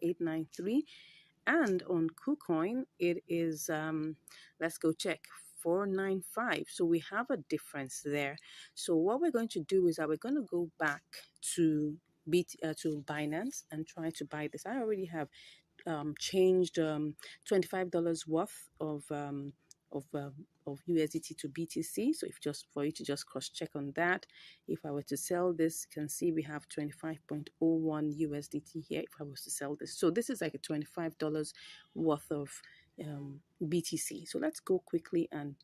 893. And on KuCoin, it is, let's go check, 495. So we have a difference there. So what we're going to do is that we're going to go back to to Binance and try to buy this. I already have changed $25 worth of of USDT to BTC. So if just for you to just cross check on that, if I were to sell this, you can see we have 25.01 USDT here. If I was to sell this, so this is like a $25 worth of BTC. So let's go quickly and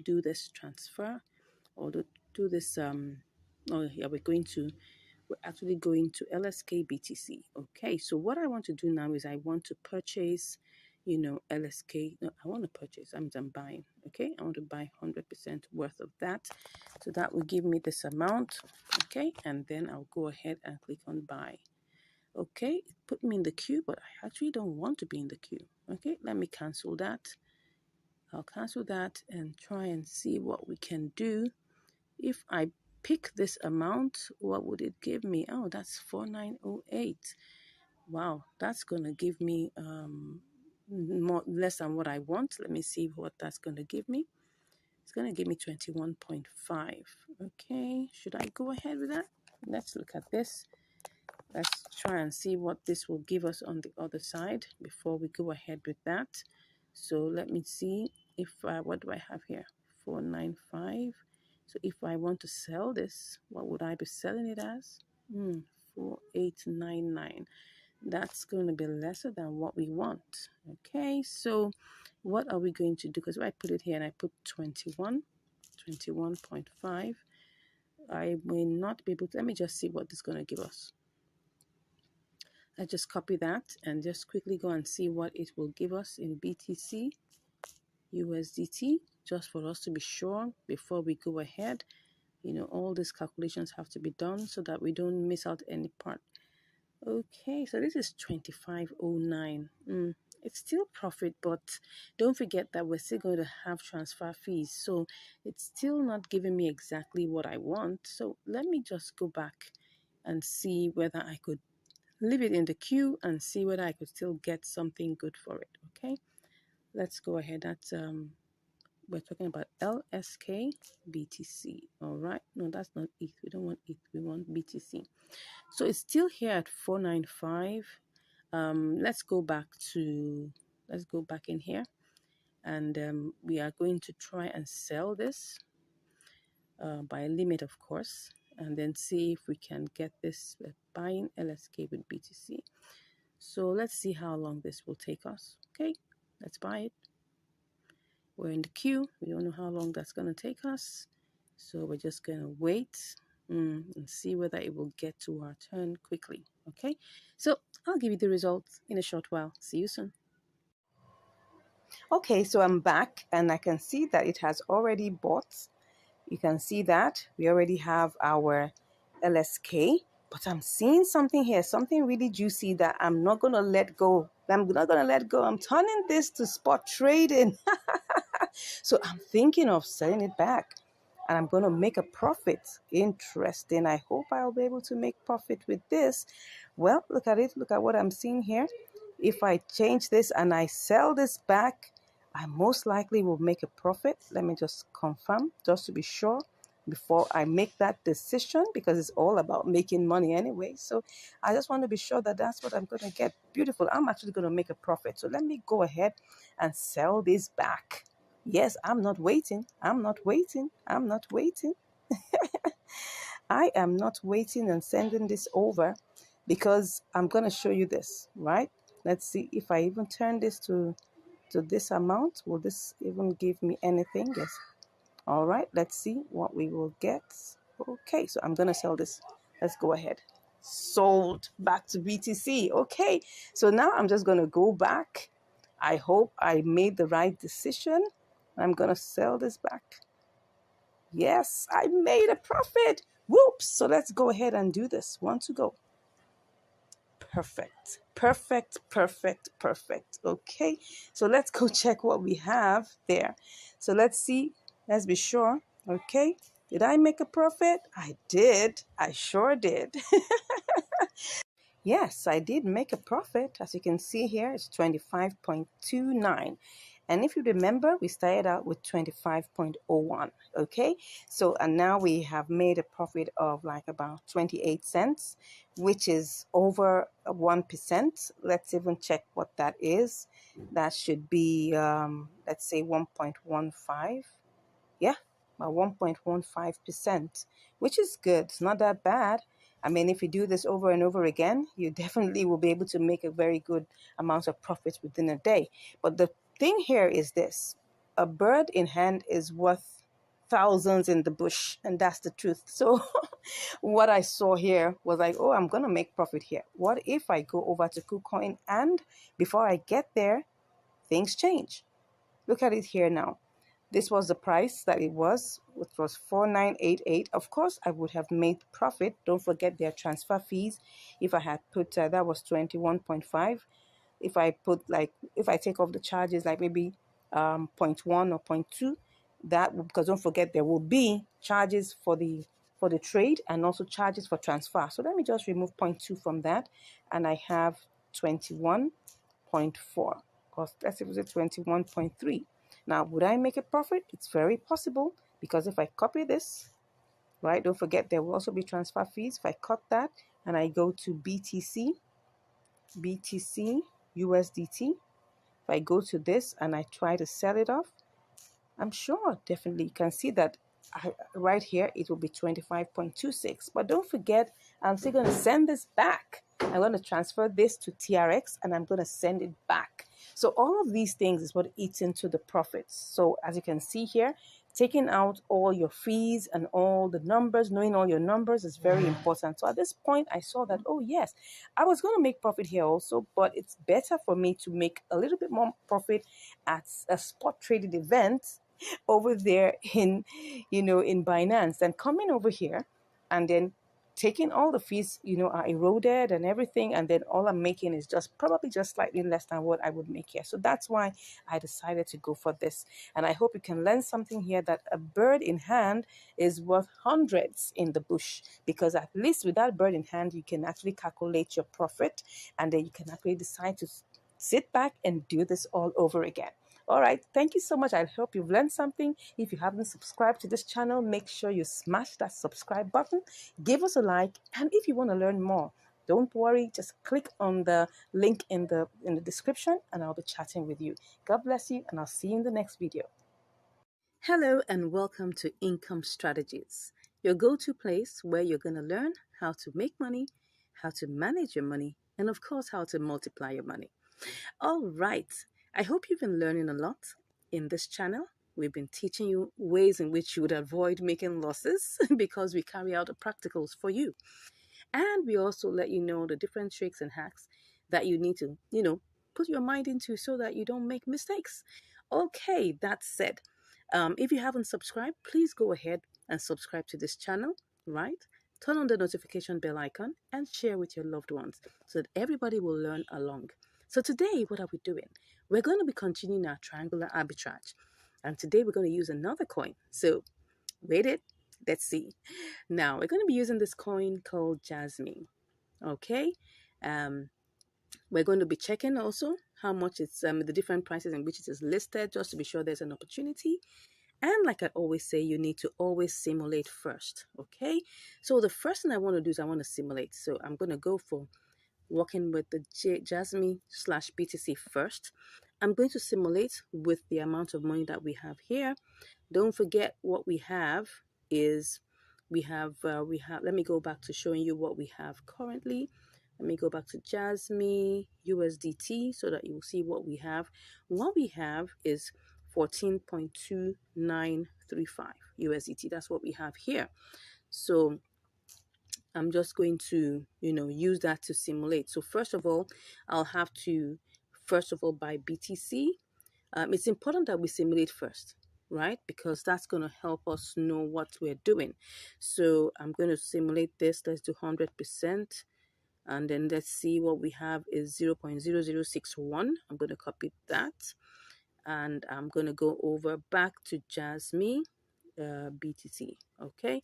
do this transfer, or do this. Oh yeah, we're actually going to LSK BTC. Okay, so what I want to do now is I want to purchase, LSK. No, I want to purchase. I'm buying. Okay, I want to buy 100% worth of that. So that will give me this amount. Okay, and then I'll go ahead and click on buy. Okay, it put me in the queue, but I actually don't want to be in the queue. Okay, let me cancel that. I'll cancel that and try and see what we can do. If I pick this amount, what would it give me? Oh, that's 4908. Wow, that's gonna give me less than what I want. Let me see what that's gonna give me. It's gonna give me 21.5. Okay, should I go ahead with that? Let's look at this. Let's try and see what this will give us on the other side before we go ahead with that. So let me see if what do I have here? 495. So if I want to sell this, what would I be selling it as? 4899. That's going to be lesser than what we want. Okay, so what are we going to do? Because if I put it here and I put 21.5, I may not be able to. Let me just see what this is going to give us. I just copy that and just quickly go and see what it will give us in BTC, USDT, just for us to be sure before we go ahead. All these calculations have to be done so that we don't miss out any part. Okay, so this is 2509. It's still profit, but don't forget that we're still going to have transfer fees. So it's still not giving me exactly what I want. So let me just go back and see whether I could leave it in the queue and see whether I could still get something good for it. Okay, let's go ahead. That's we're talking about LSK BTC. All right, no, that's not ETH. We don't want ETH, we want BTC. So it's still here at 495. Let's go back in here, and we are going to try and sell this by a limit, of course, and then see if we can get this buying LSK with BTC. So let's see how long this will take us. Okay, let's buy it. We're in the queue. We don't know how long that's going to take us. So we're just going to wait and see whether it will get to our turn quickly. Okay, so I'll give you the results in a short while. See you soon. Okay, so I'm back and I can see that it has already bought. You can see that we already have our LSK, but I'm seeing something here, something really juicy that I'm not going to let go. I'm not going to let go. I'm turning this to spot trading. So I'm thinking of selling it back and I'm going to make a profit. Interesting. I hope I'll be able to make profit with this. Well, look at it. Look at what I'm seeing here. If I change this and I sell this back, I most likely will make a profit. Let me just confirm just to be sure before I make that decision, because it's all about making money anyway. So I just want to be sure that that's what I'm going to get. Beautiful. I'm actually going to make a profit. So let me go ahead and sell this back. Yes, I'm not waiting. I'm not waiting. I'm not waiting. I am not waiting and sending this over because I'm going to show you this, right? Let's see if I even turn this to this amount. Will this even give me anything? Yes. All right, let's see what we will get. Okay, so I'm going to sell this. Let's go ahead. Sold back to BTC. Okay, so now I'm just going to go back. I hope I made the right decision. I'm going to sell this back. Yes, I made a profit. Whoops. So let's go ahead and do this. One to go. Perfect. Perfect, perfect, perfect. Okay, so let's go check what we have there. So let's see. Let's be sure. Okay, did I make a profit? I did. I sure did. yes, I did make a profit. As you can see here, it's 25.29. And if you remember, we started out with 25.01. Okay, so and now we have made a profit of like about 28 cents, which is over 1%. Let's even check what that is. That should be, let's say 1.15. Yeah, about 1.15%, which is good. It's not that bad. I mean, if you do this over and over again, you definitely will be able to make a very good amount of profit within a day. But the thing here is this: a bird in hand is worth thousands in the bush, and that's the truth. So what I saw here was like, oh, I'm gonna make profit here. What if I go over to KuCoin and before I get there, things change? Look at it here now. This was the price that it was, which was 4988. Of course, I would have made profit. Don't forget their transfer fees. If I had put that was 21.5. If I put like, if I take off the charges like maybe 0.1 or 0.2, that because don't forget there will be charges for the trade and also charges for transfer. So let me just remove 0.2 from that, and I have 21.4. Because let's say it was 21.3. Now, would I make a profit? It's very possible, because if I copy this, right, don't forget there will also be transfer fees. If I cut that and I go to BTC, USDT, if I go to this and I try to sell it off, I'm sure definitely you can see that right here it will be 25.26. But don't forget, I'm still going to send this back. I'm going to transfer this to TRX and I'm going to send it back. So all of these things is what eats into the profits. So as you can see here, taking out all your fees and all the numbers, knowing all your numbers is very important. So at this point, I saw that, oh yes, I was going to make profit here also, but it's better for me to make a little bit more profit at a spot traded event over there in, in Binance, and coming over here and then taking all the fees, are eroded and everything, and then all I'm making is probably just slightly less than what I would make here. So that's why I decided to go for this. And I hope you can learn something here, that a bird in hand is worth hundreds in the bush, because at least with that bird in hand, you can actually calculate your profit, and then you can actually decide to sit back and do this all over again. All right, thank you so much. I hope you've learned something. If you haven't subscribed to this channel, make sure you smash that subscribe button, give us a like, and if you want to learn more, don't worry, just click on the link in the description and I'll be chatting with you. God bless you, and I'll see you in the next video. Hello and welcome to Income Strategies, your go-to place where you're going to learn how to make money, how to manage your money, and of course, how to multiply your money. All right. I hope you've been learning a lot in this channel. We've been teaching you ways in which you would avoid making losses because we carry out the practicals for you. And we also let you know the different tricks and hacks that you need to, put your mind into so that you don't make mistakes. Okay, that said, if you haven't subscribed, please go ahead and subscribe to this channel, right? Turn on the notification bell icon and share with your loved ones so that everybody will learn along. So today, what are we doing? We're going to be continuing our triangular arbitrage. And today we're going to use another coin. So wait it. Let's see. Now we're going to be using this coin called Jasmine. Okay. We're going to be checking also how much it's the different prices in which it is listed, just to be sure there's an opportunity. And like I always say, you need to always simulate first. Okay. So the first thing I want to do is I want to simulate. So I'm going to go for working with the Jasmine/BTC first. I'm going to simulate with the amount of money that we have here. Don't forget what we have is we have let me go back to showing you what we have currently. Let me go back to Jasmine USDT so that you will see what we have. What we have is 14.2935 USDT. That's what we have here. So I'm just going to, use that to simulate. So first of all, I'll have to, buy BTC. It's important that we simulate first, right? Because that's going to help us know what we're doing. So I'm going to simulate this. Let's do 100%. And then let's see what we have is 0.0061. I'm going to copy that. And I'm going to go over back to Jasmine BTC. Okay.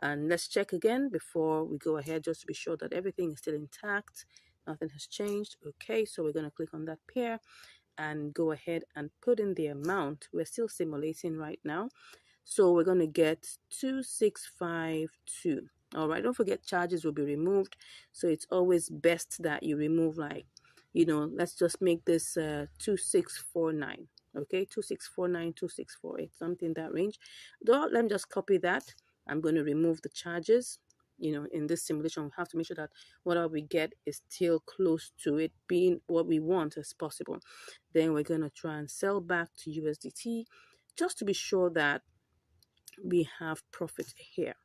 And let's check again before we go ahead, just to be sure that everything is still intact, nothing has changed. Okay, so we're going to click on that pair and go ahead and put in the amount. We're still simulating right now, so we're going to get 2652. All right, don't forget charges will be removed, so it's always best that you remove, like, let's just make this 2649. Okay, 2649, 2648, something in that range. Let me just copy that. I'm going to remove the charges. In this simulation, we have to make sure that whatever we get is still close to it being what we want as possible. Then we're going to try and sell back to USDT, just to be sure that we have profit here.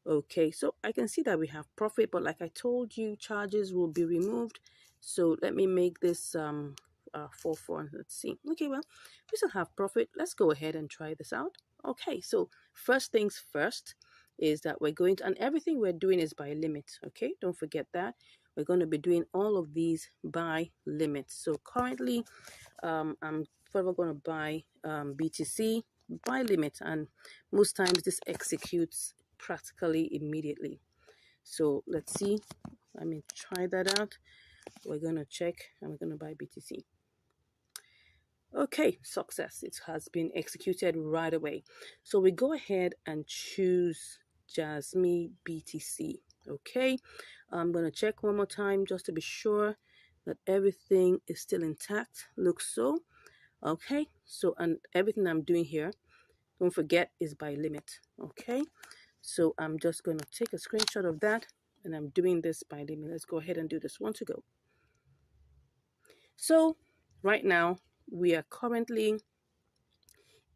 Okay, so I can see that we have profit, but like I told you, charges will be removed. So let me make this 4 let's see. Okay, well, we still have profit. Let's go ahead and try this out. Okay, so first things first is that we're going to, and everything we're doing is by limit. Okay, don't forget that. We're going to be doing all of these by limit. So currently I'm further going to buy BTC by limit, and most times this executes practically immediately. So let's see. Let me try that out. We're going to check and we're going to buy BTC. Okay, success. It has been executed right away. So we go ahead and choose Jasmine BTC. Okay, I'm going to check one more time just to be sure that everything is still intact. Looks so. Okay, so, and everything I'm doing here, don't forget, is by limit. Okay, so I'm just going to take a screenshot of that, and I'm doing this by limit. Let's go ahead and do this one to go. So right now we're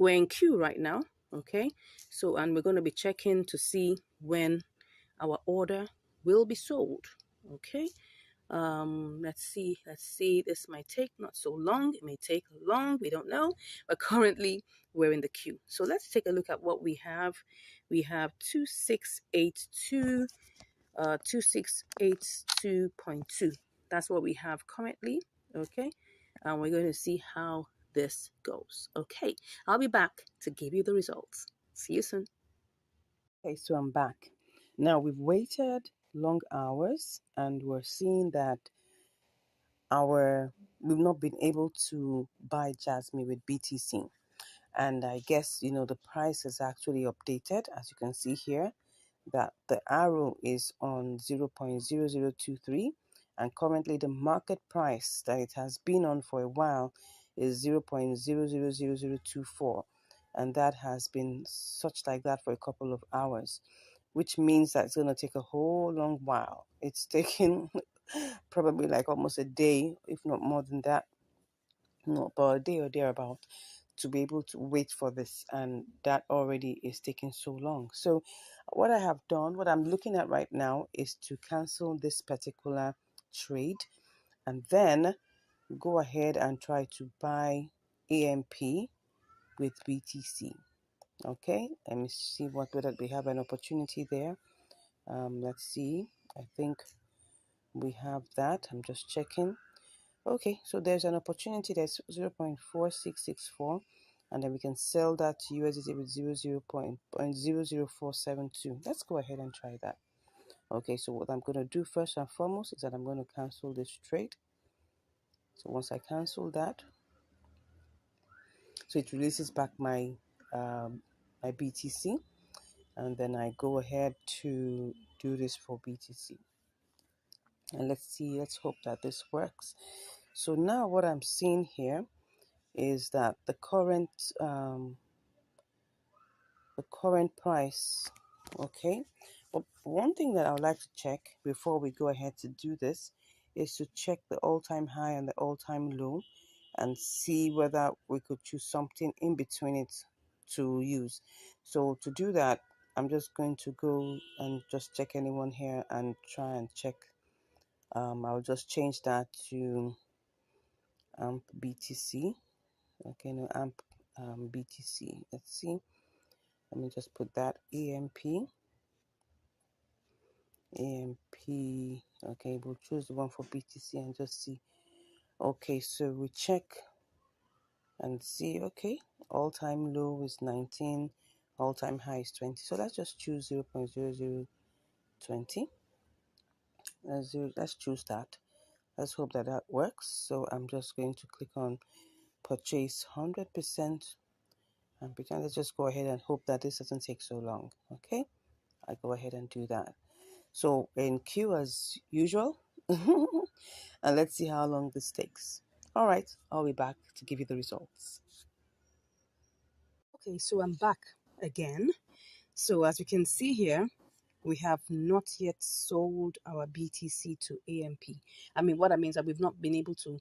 in queue right now. Okay, so, and we're going to be checking to see when our order will be sold. Okay, let's see, this might take not so long, it may take long, we don't know, but currently we're in the queue. So let's take a look at what we have. We have 2682 2682.2. That's what we have currently. Okay, and we're going to see how this goes. Okay, I'll be back to give you the results. See you soon. Okay, so I'm back. Now we've waited long hours and we're seeing that we've not been able to buy Jasmine with BTC. And I guess, the price is actually updated, as you can see here, that the arrow is on 0.0023, and currently the market price that it has been on for a while is 0.000024, and that has been such like that for a couple of hours, which means that it's going to take a whole long while. It's taking probably like almost a day, if not more than that, about a day or thereabout, to be able to wait for this, and that already is taking so long. So what I'm looking at right now is to cancel this particular trade and then go ahead and try to buy AMP with BTC. Okay, let me see whether we have an opportunity there. Let's see. I think we have that. I'm just checking. Okay, so there's an opportunity that's 0.4664, and then we can sell that to USDT with 0.00472. Let's go ahead and try that. Okay, so what I'm going to do first and foremost is that I'm going to cancel this trade. So once I cancel that, so it releases back my my BTC, and then I go ahead to do this for BTC. And let's hope that this works. So now what I'm seeing here is that the current price. Okay, but one thing that I would like to check before we go ahead to do this is to check the all-time high and the all-time low and see whether we could choose something in between it to use. So to do that, I'm just going to go and just check anyone here and try and check. I'll just change that to AMP BTC. Okay, no, AMP BTC. Let's see. Let me just put that AMP. Okay, we'll choose the one for BTC and just see. Okay, so we check and see. Okay, all-time low is 19, all-time high is 20. So let's just choose 0.0020. Let's choose that. Let's hope that that works. So I'm just going to click on purchase 100% and pretend. Let's just go ahead and hope that this doesn't take so long. Okay, I go ahead and do that. So in queue as usual, and let's see how long this takes. All right, I'll be back to give you the results. Okay, so I'm back again. So as you can see here, we have not yet sold our BTC to AMP. I mean, what that means that we've not been able to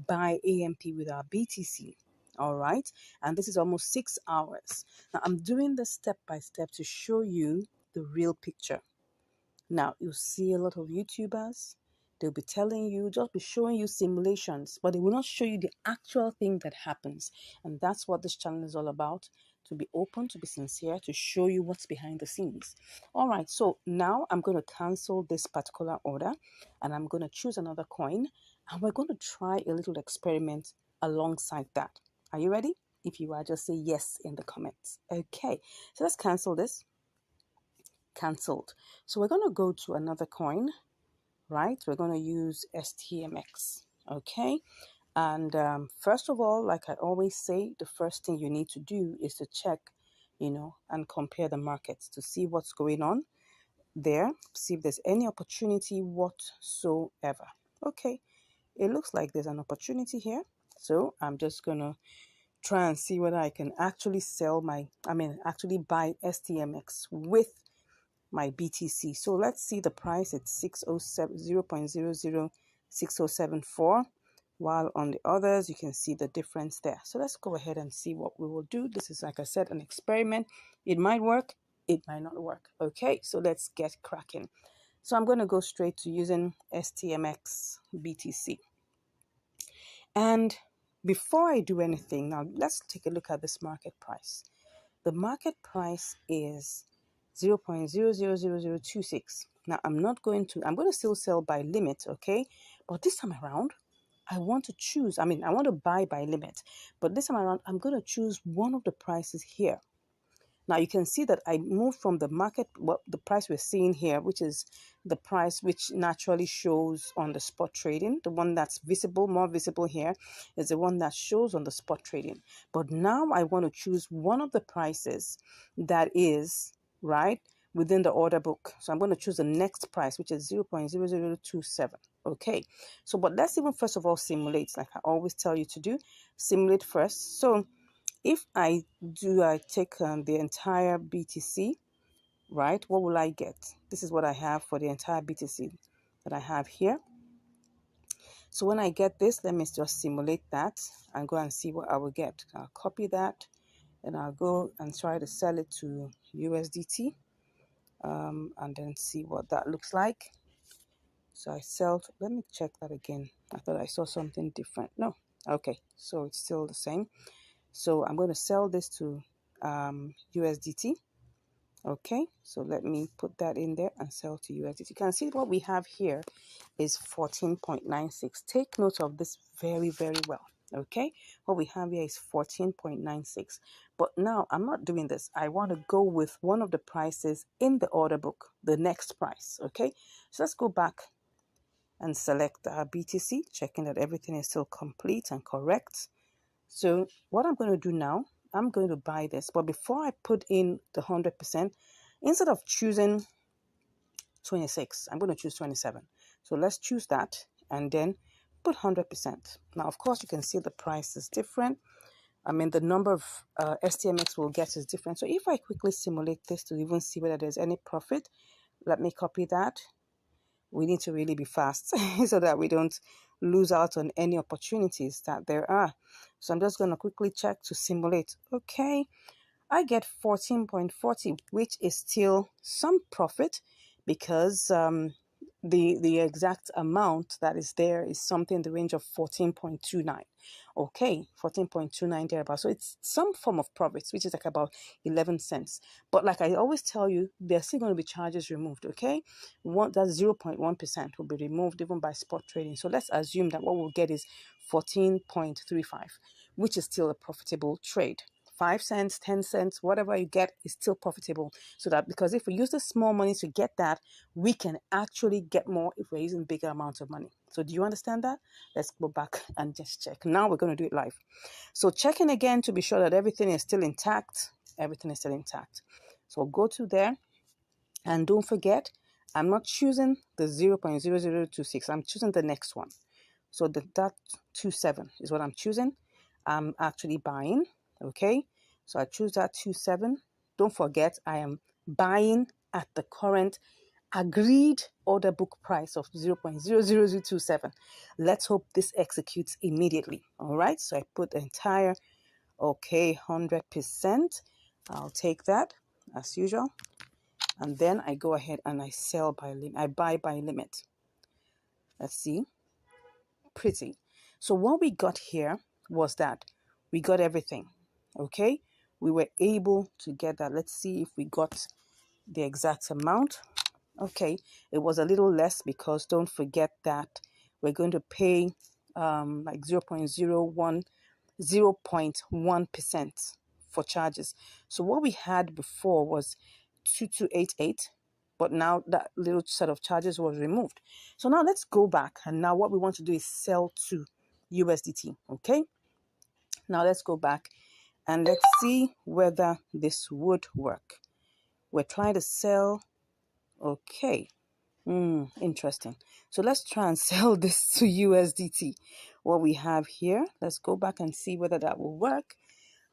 buy AMP with our BTC. All right, and this is almost 6 hours. Now I'm doing this step by step to show you the real picture. Now, you see a lot of YouTubers, they'll be telling you, just be showing you simulations, but they will not show you the actual thing that happens. And that's what this channel is all about, to be open, to be sincere, to show you what's behind the scenes. All right, so now I'm going to cancel this particular order and I'm going to choose another coin and we're going to try a little experiment alongside that. Are you ready? If you are, just say yes in the comments. Okay, so let's cancel this. Cancelled. So we're going to go to another coin, right? We're going to use STMX. Okay, and first of all, like I always say, the first thing you need to do is to check, and compare the markets to see what's going on there, see if there's any opportunity whatsoever. Okay, it looks like there's an opportunity here, so I'm just gonna try and see whether I can actually actually buy STMX with my BTC. So let's see the price. It's 607 0.006074, while on the others you can see the difference there. So let's go ahead and see what we will do. This is, like I said, an experiment. It might work, it might not work. Okay, so let's get cracking. So I'm going to go straight to using STMX BTC. And before I do anything, now let's take a look at this market price. The market price is 0.000026. Now I'm going to still sell by limit, okay? But this time around, I want to choose, I want to buy by limit. But this time around, I'm going to choose one of the prices here. Now you can see that I moved from the market, the price we're seeing here, which is the price which naturally shows on the spot trading. The one that's visible, more visible here, is the one that shows on the spot trading. But now I want to choose one of the prices that is, right, within the order book. So I'm going to choose the next price, which is 0.0027. Okay, so but let's even first of all simulate, like I always tell you to do. Simulate first. So if I take the entire BTC, right, what will I get? This is what I have for the entire BTC that I have here. So when I get this, let me just simulate that and go and see what I will get. I'll copy that and I'll go and try to sell it to USDT and then see what that looks like. So I sell, let me check that again. I thought I saw something different. No, okay, so it's still the same. So I'm going to sell this to USDT. Okay, so let me put that in there and sell to USDT. You can see what we have here is 14.96. Take note of this very, very well. Okay, what we have here is 14.96. But now I'm not doing this. I want to go with one of the prices in the order book, the next price. Okay, so let's go back and select our BTC, checking that everything is still complete and correct. So what I'm going to do now, I'm going to buy this. But before I put in the 100%, instead of choosing 26, I'm going to choose 27. So let's choose that and then put 100%. Now, of course, you can see the price is different. The number of STMX we'll get is different. So if I quickly simulate this to even see whether there's any profit, let me copy that. We need to really be fast so that we don't lose out on any opportunities that there are. So I'm just going to quickly check to simulate. Okay, I get 14.40, which is still some profit because the exact amount that is there is something in the range of 14.29. Okay, 14.29 thereabout. So it's some form of profits, which is like about 11 cents. But like I always tell you, there's still going to be charges removed. Okay, that 0.1% will be removed even by spot trading. So let's assume that what we'll get is 14.35, which is still a profitable trade 5 cents, 10 cents, whatever you get is still profitable. So that, because if we use the small money to get that, we can actually get more if we're using bigger amounts of money. So do you understand that? Let's go back and just check. Now we're going to do it live. So checking again to be sure that everything is still intact. Everything is still intact. So go to there, and don't forget, I'm not choosing the 0.0026. I'm choosing the next one. So that 27 is what I'm choosing. I'm actually buying. Okay. So I choose that 27. Don't forget, I am buying at the current agreed order book price of 0.00027. Let's hope this executes immediately. All right. So I put the entire, okay, 100%. I'll take that as usual. And then I go ahead and I sell by limit. I buy by limit. Let's see. Pretty. So what we got here was that we got everything. Okay. We were able to get that. Let's see if we got the exact amount. Okay. It was a little less because don't forget that we're going to pay like 0.1% for charges. So what we had before was 2288, but now that little set of charges was removed. So now let's go back, and now what we want to do is sell to USDT. Okay, now let's go back and let's see whether this would work. We're trying to sell. Okay. Interesting. So let's try and sell this to USDT. What we have here, let's go back and see whether that will work.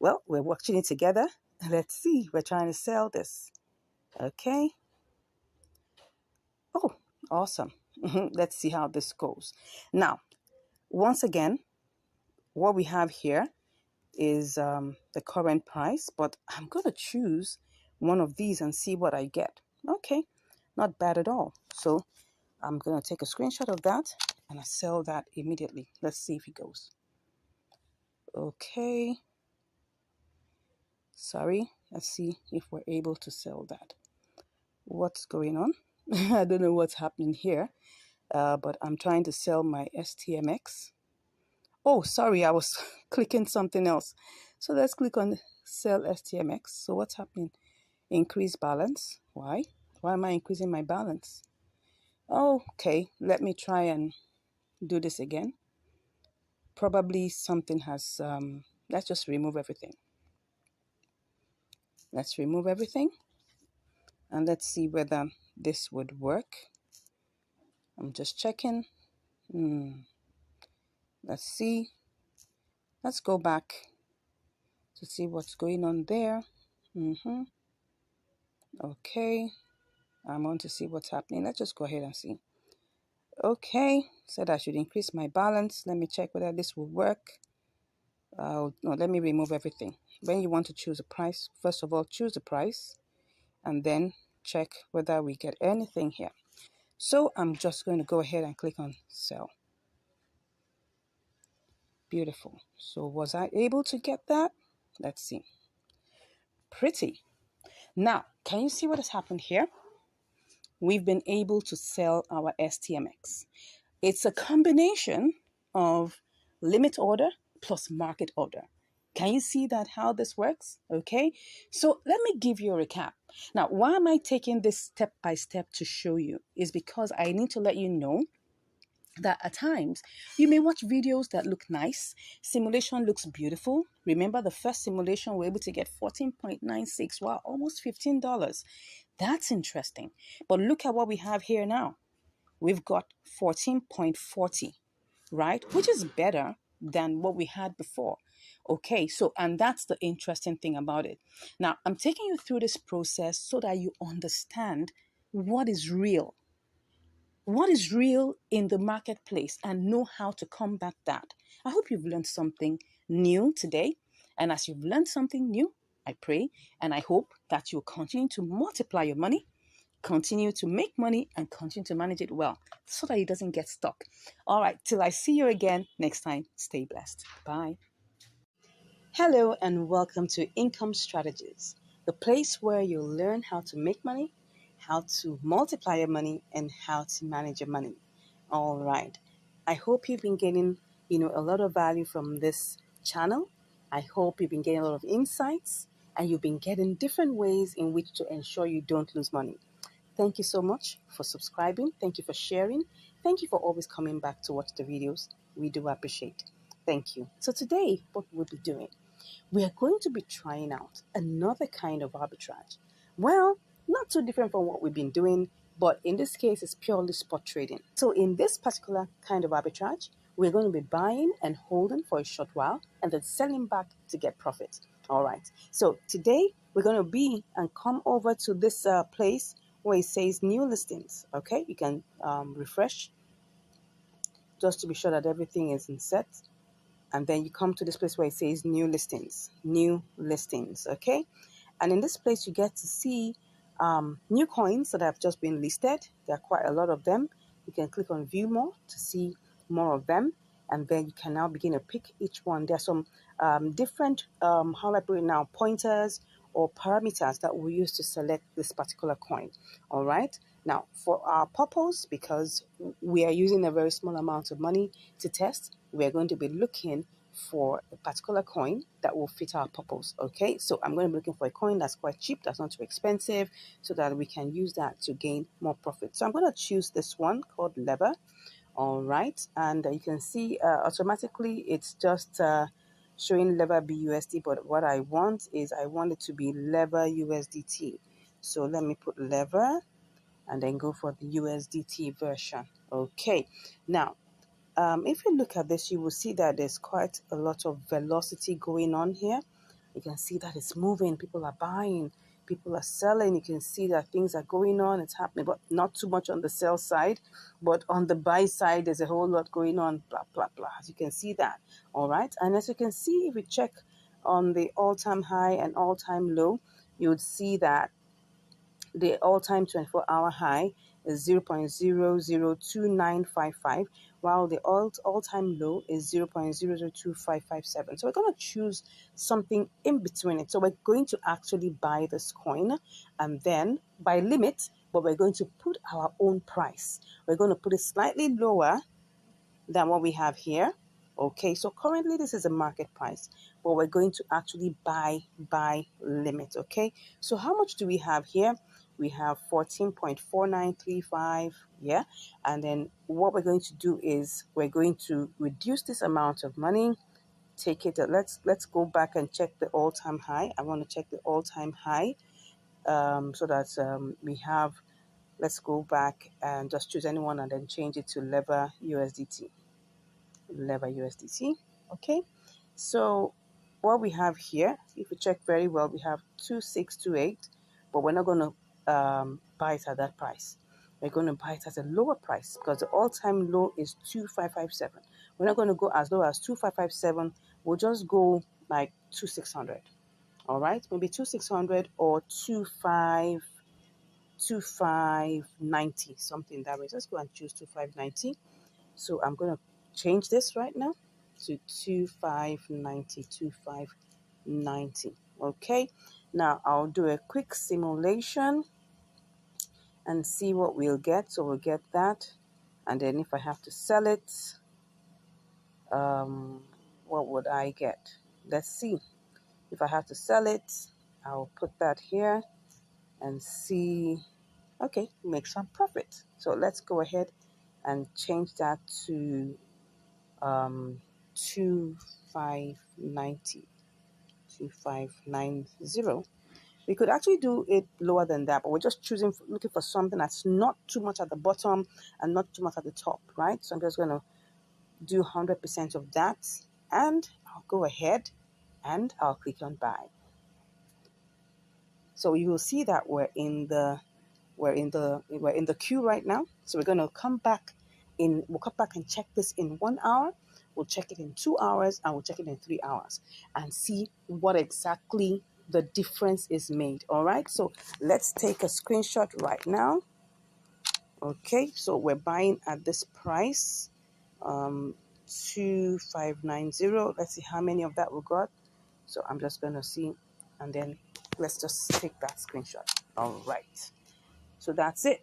Well, we're watching it together. Let's see. We're trying to sell this. Okay. Oh, awesome. Let's see how this goes. Now, once again, what we have here is the current price, but I'm going to choose one of these and see what I get. Okay, not bad at all. So I'm going to take a screenshot of that and I sell that immediately. Let's see if it goes. Okay. Sorry. Let's see if we're able to sell that. What's going on? I don't know what's happening here, but I'm trying to sell my STMX. Oh, sorry, I was clicking something else. So let's click on sell STMX. So what's happening? Increase balance. Why? Why am I increasing my balance? Okay, let me try and do this again. Probably something has, let's just remove everything. Let's remove everything. And let's see whether this would work. I'm just checking. Let's see. Let's go back to see what's going on there. Okay. I want to see what's happening. Let's just go ahead and see. Okay. Said I should increase my balance. Let me check whether this will work. No, let me remove everything. When you want to choose a price, first of all, choose the price and then check whether we get anything here. So I'm just going to go ahead and click on sell. Beautiful. So was I able to get that? Let's see. Pretty. Now, can you see what has happened here? We've been able to sell our STMX. It's a combination of limit order plus market order. Can you see that how this works? Okay, so let me give you a recap. Now, why am I taking this step by step to show you? Is because I need to let you know that at times you may watch videos that look nice. Simulation looks beautiful. Remember the first simulation we were able to get 14.96. Wow, almost $15. That's interesting. But look at what we have here now. We've got 14.40, right? Which is better than what we had before. Okay, so, and that's the interesting thing about it. Now, I'm taking you through this process so that you understand what is real. What is real in the marketplace and know how to combat that. I hope you've learned something new today. And as you've learned something new, I pray and I hope that you'll continue to multiply your money, continue to make money, and continue to manage it well so that it doesn't get stuck. All right, till I see you again next time, stay blessed. Bye. Hello and welcome to Income Strategies, the place where you'll learn how to make money, how to multiply your money, and how to manage your money. All right. I hope you've been getting, a lot of value from this channel. I hope you've been getting a lot of insights and you've been getting different ways in which to ensure you don't lose money. Thank you so much for subscribing. Thank you for sharing. Thank you for always coming back to watch the videos. We do appreciate. Thank you. So today, what we'll be doing, we are going to be trying out another kind of arbitrage. Well, not too different from what we've been doing, but in this case, it's purely spot trading. So in this particular kind of arbitrage, we're going to be buying and holding for a short while and then selling back to get profit. All right. So today, we're going to be and come over to this place where it says new listings. Okay, you can refresh just to be sure that everything is in set. And then you come to this place where it says new listings, okay? And in this place, you get to see new coins that have just been listed. There are quite a lot of them. You can click on view more to see more of them. And then you can now begin to pick each one. There are some different, how do I put it now, pointers or parameters that we use to select this particular coin. All right. Now, for our purpose, because we are using a very small amount of money to test, we are going to be looking for a particular coin that will fit our purpose. Okay, so I'm going to be looking for a coin that's quite cheap, that's not too expensive, so that we can use that to gain more profit. So I'm going to choose this one called lever. All right, and you can see automatically it's just showing lever BUSD, but what I want is I want it to be lever USDT. So let me put lever and then go for the USDT version. Okay, now if you look at this, you will see that there's quite a lot of velocity going on here. You can see that it's moving. People are buying. People are selling. You can see that things are going on. It's happening, but not too much on the sell side. But on the buy side, there's a whole lot going on, blah, blah, blah. As you can see that. All right. And as you can see, if we check on the all-time high and all-time low, you would see that the all-time 24-hour high is 0.002955, while the all-time low is 0.002557. So we're going to choose something in between it. So we're going to actually buy this coin and then by limit, but we're going to put our own price. We're going to put it slightly lower than what we have here. Okay, so currently this is a market price, but we're going to actually buy by limit. Okay, so how much do we have here? We have 14.4935, yeah, and then what we're going to do is we're going to reduce this amount of money, take it, let's go back and check the all-time high. I want to check the all-time high so that we have, let's go back and just choose anyone and then change it to lever USDT. Okay, so what we have here, if you check very well, we have 2628, but we're not going to buy it at that price. We're going to buy it at a lower price because the all-time low is 2557. We're not going to go as low as 2557. We'll just go like 2600. All right, maybe 2600 or 2590, something that way. Let's go and choose 2590. So I'm going to change this right now to 2590. Okay, now I'll do a quick simulation and see what we'll get. So we'll get that, and then if I have to sell it, what would I get? Let's see. If I have to sell it, I'll put that here and see. Okay, make some profit. So let's go ahead and change that to 2590. We could actually do it lower than that, but we're just looking for something that's not too much at the bottom and not too much at the top, right? So I'm just going to do 100% of that, and I'll go ahead and I'll click on buy. So you will see that we're in the queue right now. So we're going to come back we'll come back and check this in 1 hour. We'll check it in 2 hours, and we'll check it in 3 hours and see what exactly the difference is made. All right, so let's take a screenshot right now. Okay, so we're buying at this price, 2590. Let's see how many of that we got. So I'm just going to see, and then let's just take that screenshot. All right, so that's it.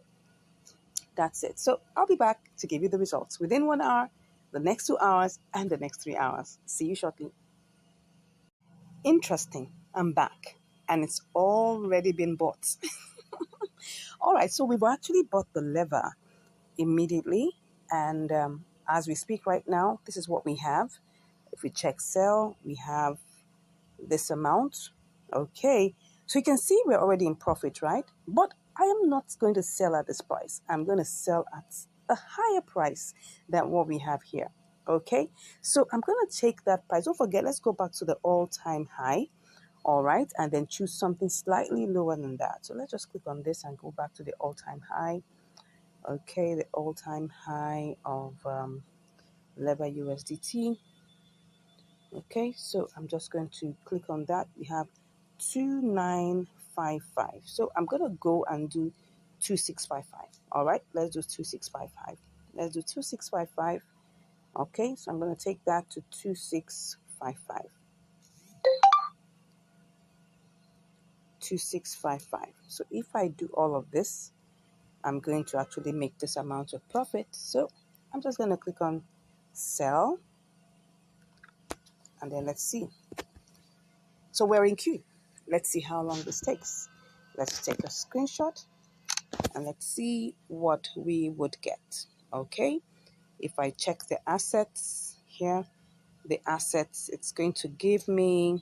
So I'll be back to give you the results within 1 hour, the next 2 hours, and the next 3 hours. See you shortly. Interesting. I'm back and it's already been bought. All right, so we've actually bought the lever immediately. And as we speak right now, this is what we have. If we check sell, we have this amount. Okay, so you can see we're already in profit, right? But I am not going to sell at this price. I'm going to sell at a higher price than what we have here. Okay, so I'm going to take that price. Don't forget, let's go back to the all-time high. All right, and then choose something slightly lower than that. So let's just click on this and go back to the all-time high. Okay, the all-time high of lever USDT. Okay, so I'm just going to click on that. We have 2955. So I'm going to go and do 2655. All right, let's do 2655. Let's do 2655. Okay, so I'm going to take that to 2655. 2655. So if I do all of this, I'm going to actually make this amount of profit. So I'm just going to click on sell and then let's see. So we're in queue. Let's see how long this takes. Let's take a screenshot and let's see what we would get. Okay, if I check the assets here, the assets, it's going to give me,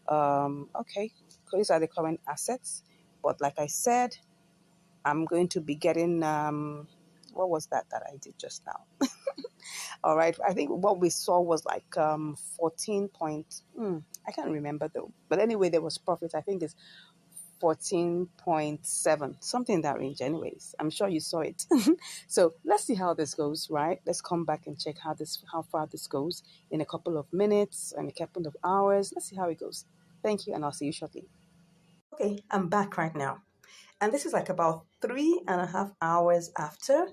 okay, these are the current assets. But like I said, I'm going to be getting, what was that I did just now? All right, I think what we saw was like 14 point, I can't remember though. But anyway, there was profit. I think it's 14.7, something in that range anyways. I'm sure you saw it. So let's see how this goes, right? Let's come back and check how far this goes in a couple of minutes and a couple of hours. Let's see how it goes. Thank you, and I'll see you shortly. Okay, I'm back right now. And this is like about 3.5 hours after,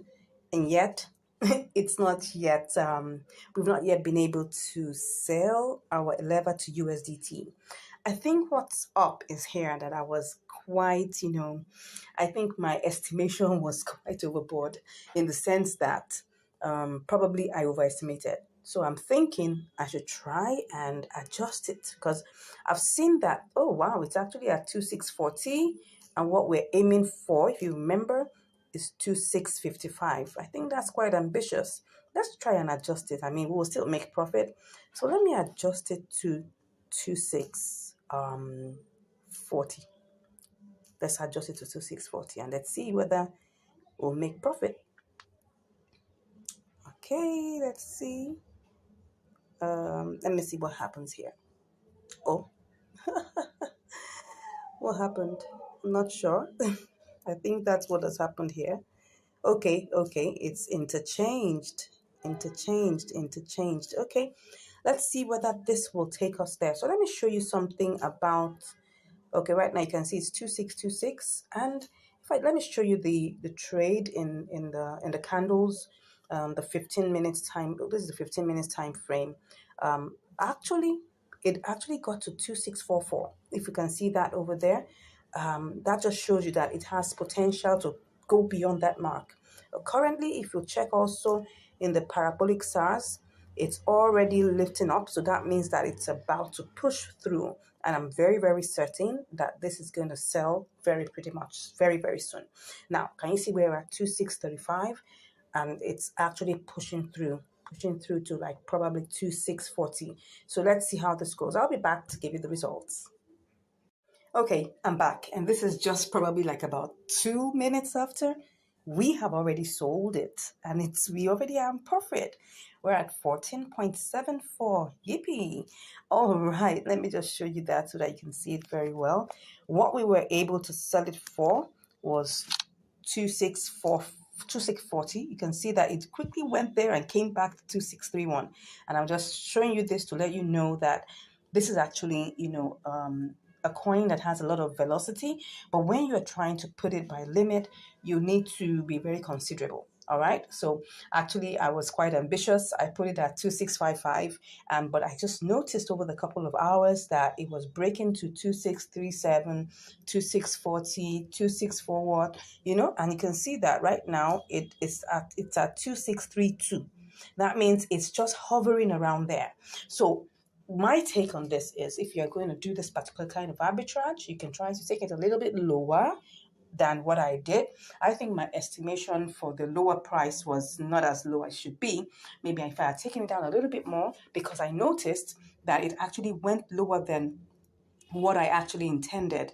and yet it's not yet, we've not yet been able to sell our lever to USDT. I think what's up is here that I was quite, I think my estimation was quite overboard in the sense that probably I overestimated. So I'm thinking I should try and adjust it because I've seen that, oh wow, it's actually at 2640 and what we're aiming for, if you remember, is 2655. I think that's quite ambitious. Let's try and adjust it. I mean, we'll still make profit. So let me adjust it to 2640. Let's adjust it to 2640 and let's see whether we'll make profit. Okay, let's see. Let me see what happens here. Oh, what happened? I'm not sure. I think that's what has happened here. Okay, it's interchanged. Okay, let's see whether this will take us there. So let me show you something about, okay, right now you can see it's 2626, and let me show you the trade in the candles, the 15 minutes time. This is the 15 minutes time frame. Actually, it actually got to 2644. If you can see that over there, that just shows you that it has potential to go beyond that mark. Currently, if you check also in the parabolic SARS, it's already lifting up. So that means that it's about to push through. And I'm very, very certain that this is going to sell pretty much very, very soon. Now, can you see we're at 2635? And it's actually pushing through to like probably 2640. So let's see how this goes. I'll be back to give you the results. Okay, I'm back, and this is just probably like about 2 minutes after. We have already sold it, and we already are in profit. We're at 14.74. Yippee! All right, let me just show you that so that you can see it very well. What we were able to sell it for was 2640. You can see that it quickly went there and came back to 2631. And I'm just showing you this to let you know that this is actually, a coin that has a lot of velocity, but when you're trying to put it by limit, you need to be very considerable. All right. So actually, I was quite ambitious. I put it at 2655, but I just noticed over the couple of hours that it was breaking to 2637, 2640, 2641. And you can see that right now it's at 2632. That means it's just hovering around there. So my take on this is, if you're going to do this particular kind of arbitrage, you can try to take it a little bit lower than what I did. I think my estimation for the lower price was not as low as it should be. Maybe if I had taken it down a little bit more, because I noticed that it actually went lower than what I actually intended,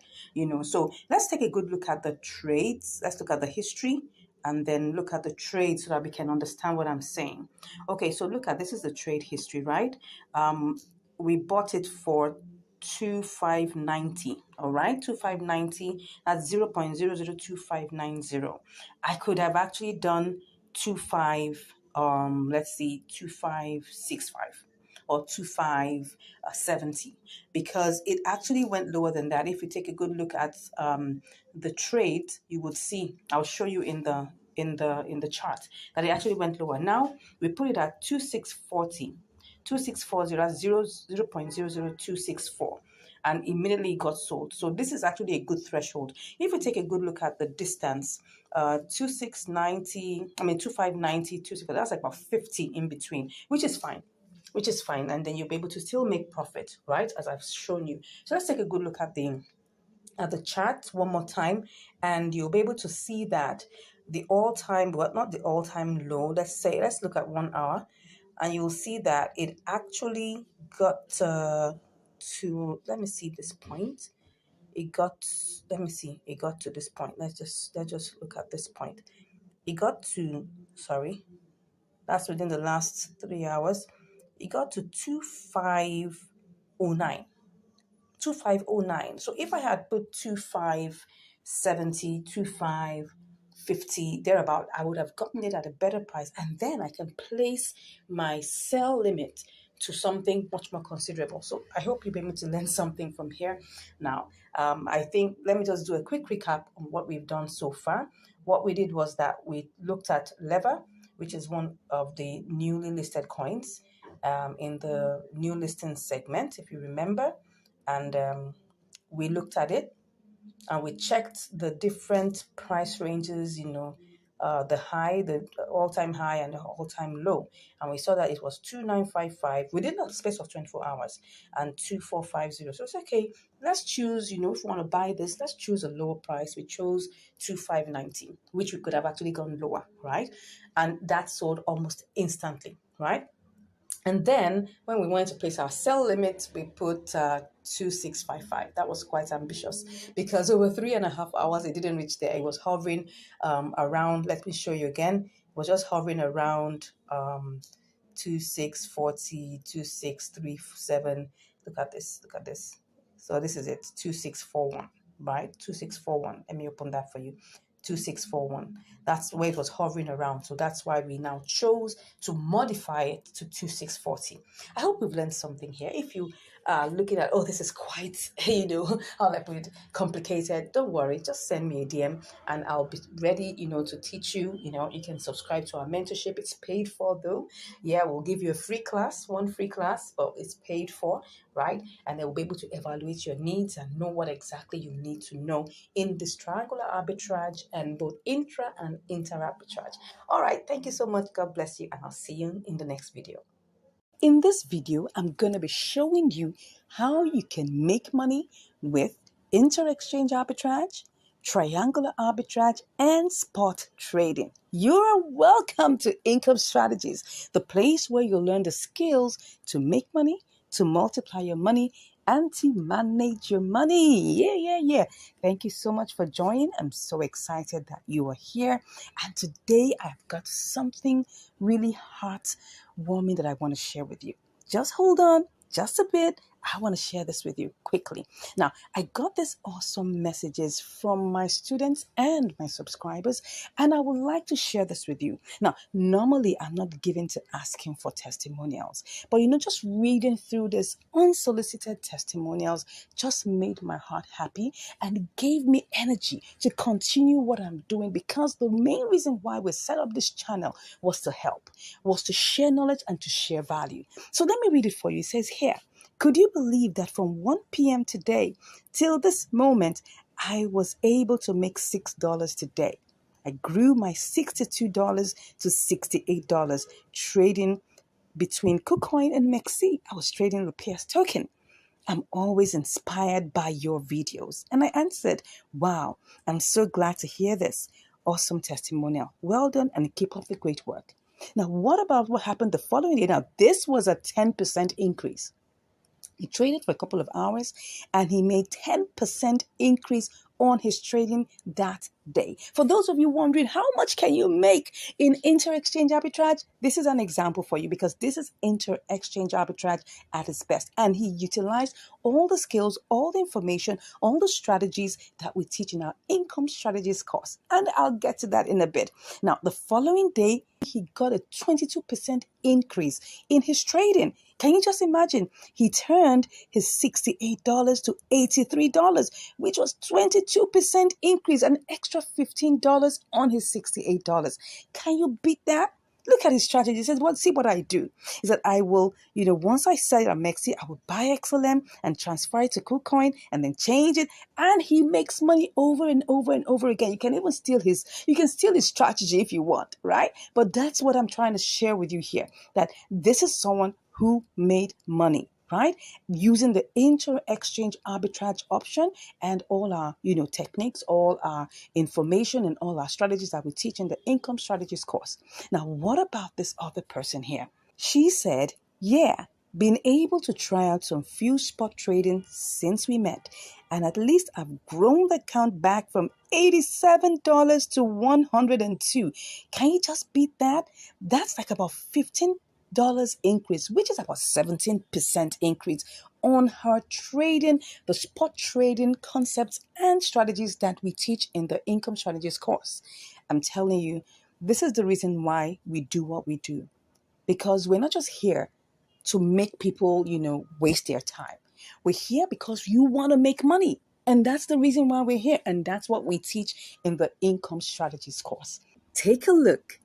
So let's take a good look at the trades. Let's look at the history and then look at the trade so that we can understand what I'm saying. Okay, so look at, this is the trade history, right? We bought it for 2590, all right? 2590, that's 0.002590. I could have actually done 2565 or 2570, because it actually went lower than that. If you take a good look at the trade, you would see, I'll show you in the chart, that it actually went lower. Now we put it at 2640, 2640, that's 0.00264, and immediately got sold. So this is actually a good threshold. If you take a good look at the distance, 2590, 26, that's like about 50 in between, which is fine. And then you'll be able to still make profit, right, as I've shown you. So let's take a good look at the chart one more time, and you'll be able to see that the all-time, well, not the all-time low, let's look at 1 hour, and you'll see that it actually got to, let me see this point. It got to this point. Let's just look at this point. It got to, that's within the last 3 hours. It got to 2509. 2509. So if I had put 2570, 2550, thereabout, I would have gotten it at a better price. And then I can place my sell limit to something much more considerable. So I hope you'll be able to learn something from here. Now, I think, let me just do a quick recap on what we've done so far. What we did was that we looked at Lever, which is one of the newly listed coins in the new listing segment, if you remember. And we looked at it and we checked the different price ranges, the high, the all-time high and the all-time low. And we saw that it was 2955 within a space of 24 hours and 2450. So it's okay. Let's choose, if we want to buy this, let's choose a lower price. We chose 2590, which we could have actually gone lower, right? And that sold almost instantly, right? And then when we wanted to place our sell limit, we put 2655. That was quite ambitious, because over 3.5 hours, it didn't reach there. It was hovering around, let me show you again. It was just hovering around 2640, 2637. Look at this. So this is it, 2641, right? 2641. Let me open that for you. 2641. That's where it was hovering around. So that's why we now chose to modify it to 2640. I hope we've learned something here. If you are looking at, this is quite, how I put it, complicated, don't worry. Just send me a DM and I'll be ready, to teach you. You can subscribe to our mentorship. It's paid for though. Yeah, we'll give you a free class, one free class, but it's paid for, right? And they'll be able to evaluate your needs and know what exactly you need to know in this triangular arbitrage and both intra and inter arbitrage. All right, thank you so much. God bless you, and I'll see you in the next video. In this video, I'm going to be showing you how you can make money with inter-exchange arbitrage, triangular arbitrage, and spot trading. You're welcome to Income Strategies, the place where you'll learn the skills to make money, to multiply your money, and to manage your money. Yeah. Thank you so much for joining. I'm so excited that you are here. And today I've got something really heartwarming that I want to share with you. Just hold on just a bit. I want to share this with you quickly. Now, I got these awesome messages from my students and my subscribers, and I would like to share this with you. Now, normally I'm not given to asking for testimonials, but just reading through this unsolicited testimonials just made my heart happy and gave me energy to continue what I'm doing, because the main reason why we set up this channel was to help, was to share knowledge and to share value. So let me read it for you. It says here, could you believe that from 1 p.m. today till this moment, I was able to make $6 today? I grew my $62 to $68 trading between KuCoin and MEXC. I was trading the PS token. I'm always inspired by your videos. And I answered, wow, I'm so glad to hear this. Awesome testimonial. Well done and keep up the great work. Now, what about what happened the following day? Now, this was a 10% increase. He traded for a couple of hours and he made 10% increase on his trading that day. For those of you wondering, how much can you make in inter-exchange arbitrage? This is an example for you because this is inter-exchange arbitrage at its best. And he utilized all the skills, all the information, all the strategies that we teach in our income strategies course. And I'll get to that in a bit. Now, the following day, he got a 22% increase in his trading. Can you just imagine? He turned his $68 to $83, which was 22% increase, an extra $15 on his $68. Can you beat that? Look at his strategy. He says, well, see what I do is that I will, once I sell it at MEXC, I will buy XLM and transfer it to KuCoin and then change it. And he makes money over and over and over again. You can even steal his strategy if you want, right? But that's what I'm trying to share with you here, that this is someone who made money, right? Using the inter-exchange arbitrage option and all our, techniques, all our information and all our strategies that we teach in the income strategies course. Now, what about this other person here? She said, yeah, been able to try out some few spot trading since we met. And at least I've grown the account back from $87 to $102. Can you just beat that? That's like about $15 increase, which is about 17% increase on her trading, the spot trading concepts and strategies that we teach in the income strategies course. I'm telling you, this is the reason why we do what we do, because we're not just here to make people, waste their time. We're here because you want to make money. And that's the reason why we're here. And that's what we teach in the income strategies course. Take a look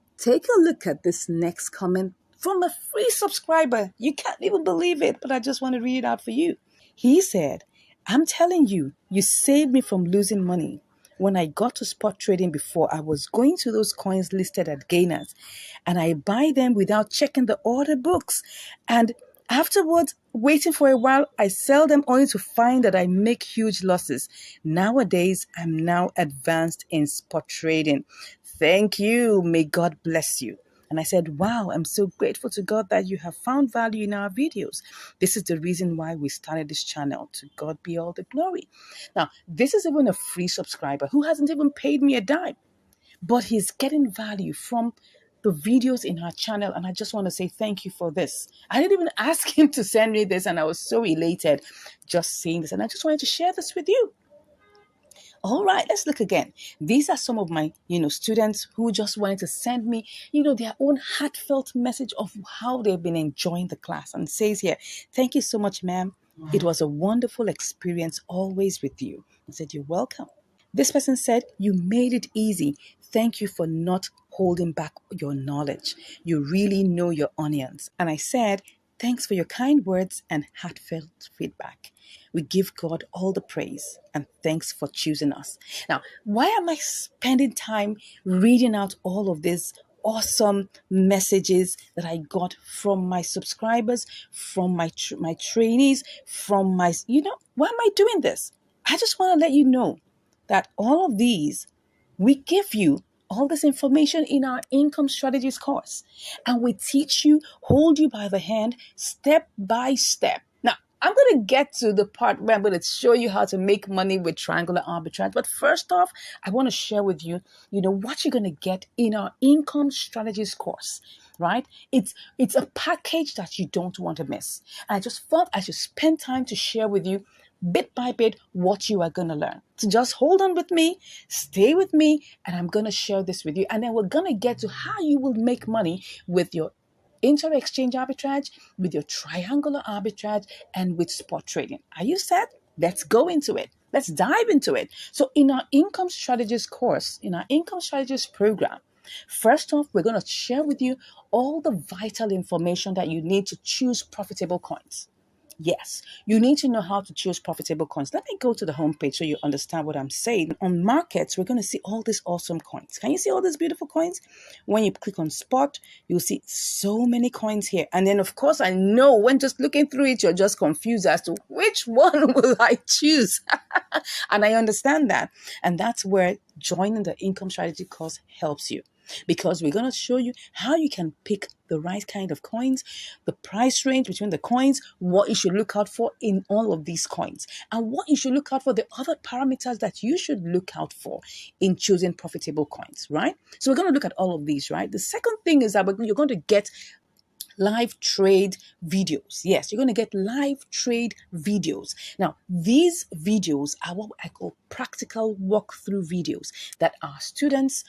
at this next comment from a free subscriber. You can't even believe it, but I just want to read it out for you. He said, I'm telling you, you saved me from losing money. When I got to spot trading before, I was going to those coins listed at gainers and I buy them without checking the order books. And afterwards, waiting for a while, I sell them only to find that I make huge losses. Nowadays, I'm now advanced in spot trading. Thank you. May God bless you. And I said, wow, I'm so grateful to God that you have found value in our videos. This is the reason why we started this channel. To God be all the glory. Now, this is even a free subscriber who hasn't even paid me a dime, but he's getting value from the videos in our channel. And I just want to say thank you for this. I didn't even ask him to send me this, and I was so elated just seeing this. And I just wanted to share this with you. All right, let's look again. These are some of my, students who just wanted to send me, their own heartfelt message of how they've been enjoying the class. And it says here, thank you so much, ma'am. It was a wonderful experience always with you. I said, you're welcome. This person said, you made it easy. Thank you for not holding back your knowledge. You really know your onions. And I said, thanks for your kind words and heartfelt feedback. We give God all the praise and thanks for choosing us. Now, why am I spending time reading out all of these awesome messages that I got from my subscribers, from my trainees, from my, why am I doing this? I just want to let you know that all of these, we give you all this information in our income strategies course. And we teach you, hold you by the hand, step by step. Now, I'm going to get to the part where I'm going to show you how to make money with triangular arbitrage. But first off, I want to share with you, what you're going to get in our income strategies course, right? It's a package that you don't want to miss. And I just thought I should spend time to share with you bit by bit what you are going to learn. So just hold on with me, stay with me, and I'm going to share this with you. And then we're going to get to how you will make money with your inter-exchange arbitrage, with your triangular arbitrage, and with spot trading. Are you set? Let's go into it. Let's dive into it. So in our income strategies course, in our income strategies program, first off, we're going to share with you all the vital information that you need to choose profitable coins. Yes, you need to know how to choose profitable coins. Let me go to the homepage so you understand what I'm saying. On markets, we're going to see all these awesome coins. Can you see all these beautiful coins? When you click on spot, you'll see so many coins here. And then, of course, I know when just looking through it, you're just confused as to which one will I choose. And I understand that. And that's where joining the income strategy course helps you, because we're going to show you how you can pick the right kind of coins, the price range between the coins, what you should look out for in all of these coins, and what you should look out for, the other parameters that you should look out for in choosing profitable coins, right? So we're going to look at all of these, right? The second thing is that you're going to get live trade videos. Yes, you're going to get live trade videos. Now, these videos are what I call practical walkthrough videos that our students,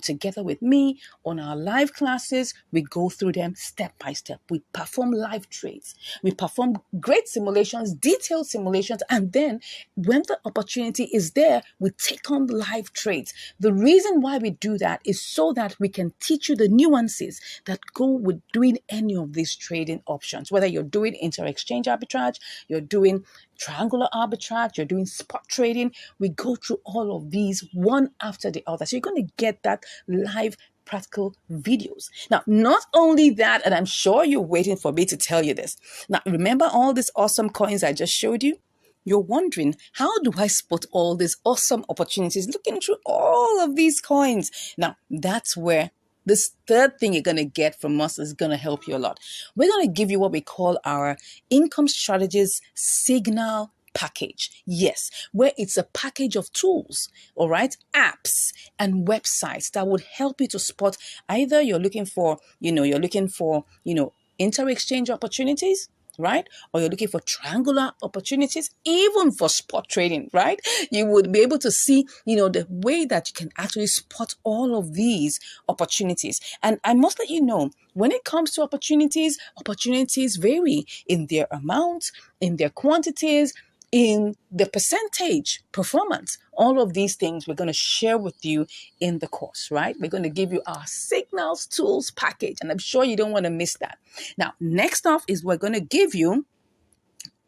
together with me on our live classes, we go through them step by step. We perform live trades. We perform great simulations, detailed simulations, and then when the opportunity is there, we take on live trades. The reason why we do that is so that we can teach you the nuances that go with doing any of these trading options, whether you're doing inter-exchange arbitrage, you're doing triangular arbitrage, you're doing spot trading. We go through all of these one after the other. So you're going to get that live practical videos. Now, not only that, and I'm sure you're waiting for me to tell you this. Now, remember all these awesome coins I just showed you? You're wondering, how do I spot all these awesome opportunities looking through all of these coins? Now, that's where this third thing you're going to get from us is going to help you a lot. We're going to give you what we call our income strategies signal package. Yes, where it's a package of tools, all right, apps and websites that would help you to spot either you're looking for inter-exchange opportunities, right? Or you're looking for triangular opportunities, even for spot trading, right? You would be able to see, the way that you can actually spot all of these opportunities. And I must let you know, when it comes to opportunities vary in their amount, in their quantities, in the percentage performance. All of these things we're going to share with you in the course, right? We're going to give you our signals tools package, and I'm sure you don't want to miss that. Now, next off is we're going to give you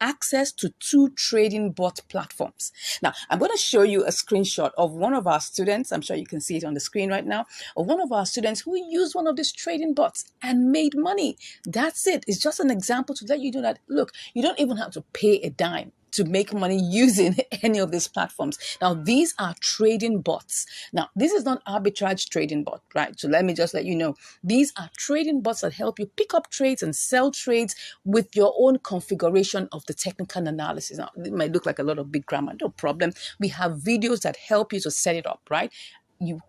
access to 2 trading bot platforms. Now, I'm going to show you a screenshot of one of our students. I'm sure you can see it on the screen right now, of one of our students who used one of these trading bots and made money. That's it. It's just an example to let you know that, look, you don't even have to pay a dime to make money using any of these platforms. Now, these are trading bots. Now, this is not arbitrage trading bot, right? So let me just let you know, these are trading bots that help you pick up trades and sell trades with your own configuration of the technical analysis. Now, it might look like a lot of big grammar, no problem. We have videos that help you to set it up, right?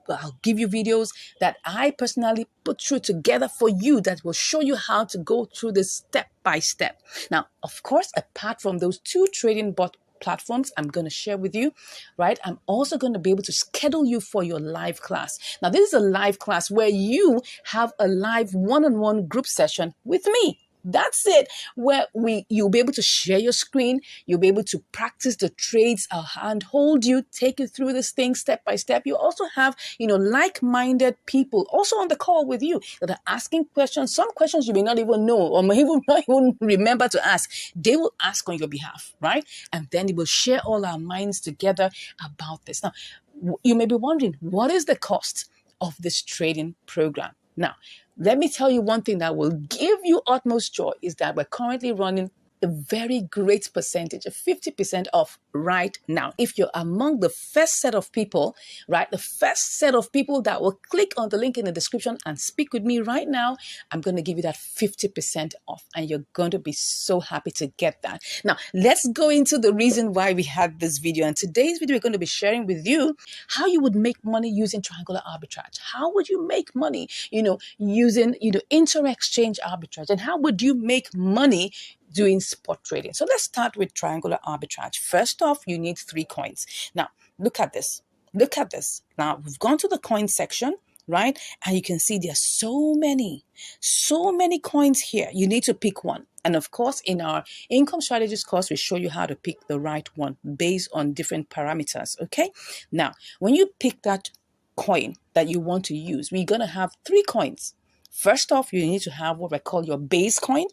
I'll give you videos that I personally put through together for you that will show you how to go through this step by step. Now, of course, apart from those 2 trading bot platforms I'm going to share with you, right? I'm also going to be able to schedule you for your live class. Now, this is a live class where you have a live one-on-one group session with me. That's it, where you'll be able to share your screen, you'll be able to practice the trades. I'll handhold you, take you through this thing step by step. You also have, like-minded people also on the call with you that are asking questions. Some questions you may not even know or may even not even remember to ask. They will ask on your behalf, right? And then they will share all our minds together about this. Now, you may be wondering, what is the cost of this trading program? Now, let me tell you one thing that will give you utmost joy is that we're currently running a very great percentage, a 50% off right now. If you're among the first set of people, right, the first set of people that will click on the link in the description and speak with me right now, I'm going to give you that 50% off, and you're going to be so happy to get that. Now, let's go into the reason why we had this video. And today's video, we're going to be sharing with you how you would make money using triangular arbitrage. How would you make money, using, inter-exchange arbitrage? And how would you make money doing spot trading? So let's start with triangular arbitrage. First off, you need 3 coins. Now, look at this. Look at this. Now, we've gone to the coin section, right? And you can see there are so many coins here. You need to pick one. And of course, in our income strategies course, we show you how to pick the right one based on different parameters, okay? Now, when you pick that coin that you want to use, we're going to have 3 coins. First off, you need to have what we call your base coin.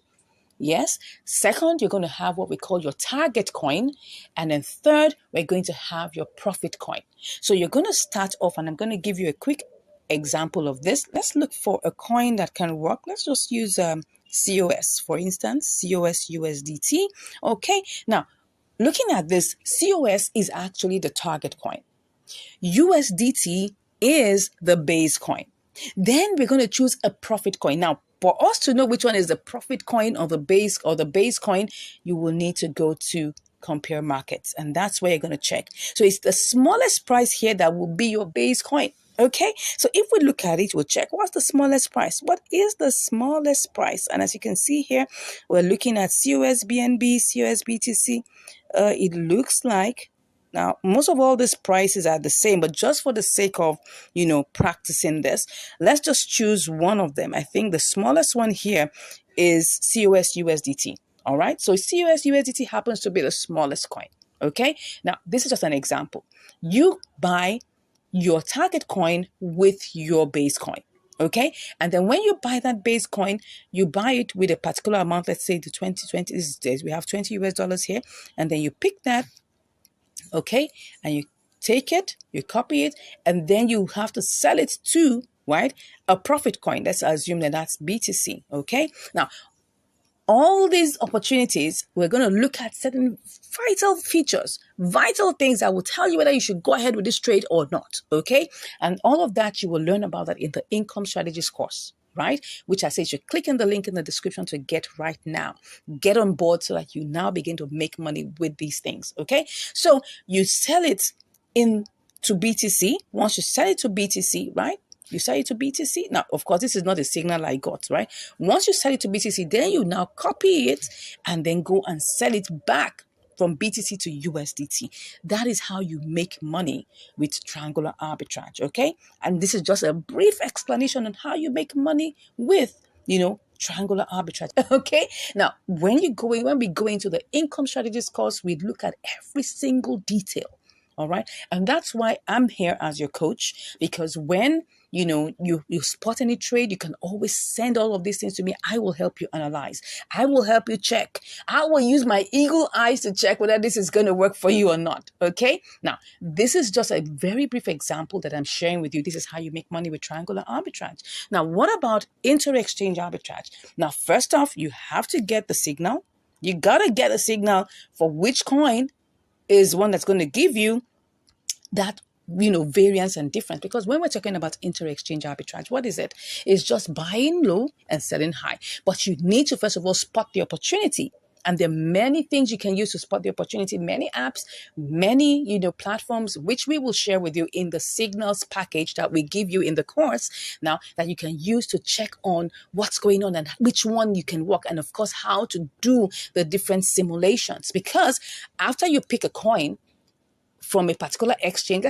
Yes. Second, you're going to have what we call your target coin. And then third, we're going to have your profit coin. So you're going to start off, and I'm going to give you a quick example of this. Let's look for a coin that can work. Let's just use COS, for instance, COS USDT. Okay. Now, looking at this, COS is actually the target coin. USDT is the base coin. Then we're going to choose a profit coin. Now, for us to know which one is the profit coin or the base coin, you will need to go to compare markets, and that's where you're going to check. So it's the smallest price here that will be your base coin. Okay, so if we look at it, we'll check what's the smallest price. What is the smallest price? And as you can see here, we're looking at COSBNB, COSBTC. It looks like, now, most of all these prices are the same, but just for the sake of, practicing this, let's just choose one of them. I think the smallest one here is COS USDT. All right. So COS USDT happens to be the smallest coin. Okay. Now, this is just an example. You buy your target coin with your base coin. Okay. And then when you buy that base coin, you buy it with a particular amount. Let's say the 2020 these days, we have $20 here. And then you pick that. Okay. And you take it, you copy it, and then you have to sell it to, right, a profit coin. Let's assume that that's BTC. Okay. Now, all these opportunities, we're going to look at certain vital features, vital things that will tell you whether you should go ahead with this trade or not. Okay. And all of that, you will learn about that in the income strategies course, right? Which I say you should click on the link in the description to get right now. Get on board so that you now begin to make money with these things. Okay. So you sell it to BTC. Once you sell it to BTC, right? You sell it to BTC. Now, of course, this is not a signal I got, right? Once you sell it to BTC, then you now copy it and then go and sell it back from BTC to USDT. That is how you make money with triangular arbitrage, okay? And this is just a brief explanation on how you make money with, triangular arbitrage, okay? Now, when we go into the income strategies course, we look at every single detail. All right. And that's why I'm here as your coach, because when you spot any trade, you can always send all of these things to me. I will help you analyze. I will help you check. I will use my eagle eyes to check whether this is going to work for you or not. Okay. Now, this is just a very brief example that I'm sharing with you. This is how you make money with triangular arbitrage. Now, what about inter-exchange arbitrage? Now, first off, you have to get the signal. You got to get a signal for which coin is one that's going to give you that variance and difference. Because when we're talking about inter-exchange arbitrage, what is it? It's just buying low and selling high. But you need to first of all spot the opportunity. And there are many things you can use to spot the opportunity, many apps, many, platforms, which we will share with you in the signals package that we give you in the course now, that you can use to check on what's going on and which one you can work, and of course, how to do the different simulations. Because after you pick a coin from a particular exchange,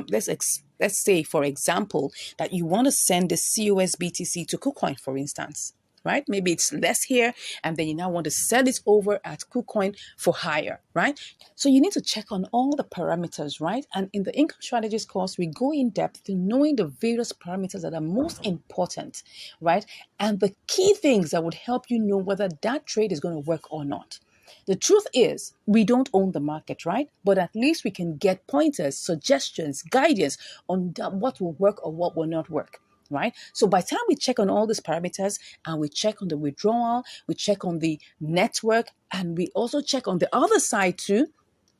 let's say, for example, that you want to send the COSBTC to KuCoin, for instance, right? Maybe it's less here, and then you now want to sell it over at KuCoin for higher, right? So you need to check on all the parameters, right? And in the income strategies course, we go in depth to knowing the various parameters that are most important, right? And the key things that would help you know whether that trade is going to work or not. The truth is, we don't own the market, right? But at least we can get pointers, suggestions, guidance on what will work or what will not work, right? So by the time we check on all these parameters, and we check on the withdrawal, we check on the network, and we also check on the other side too,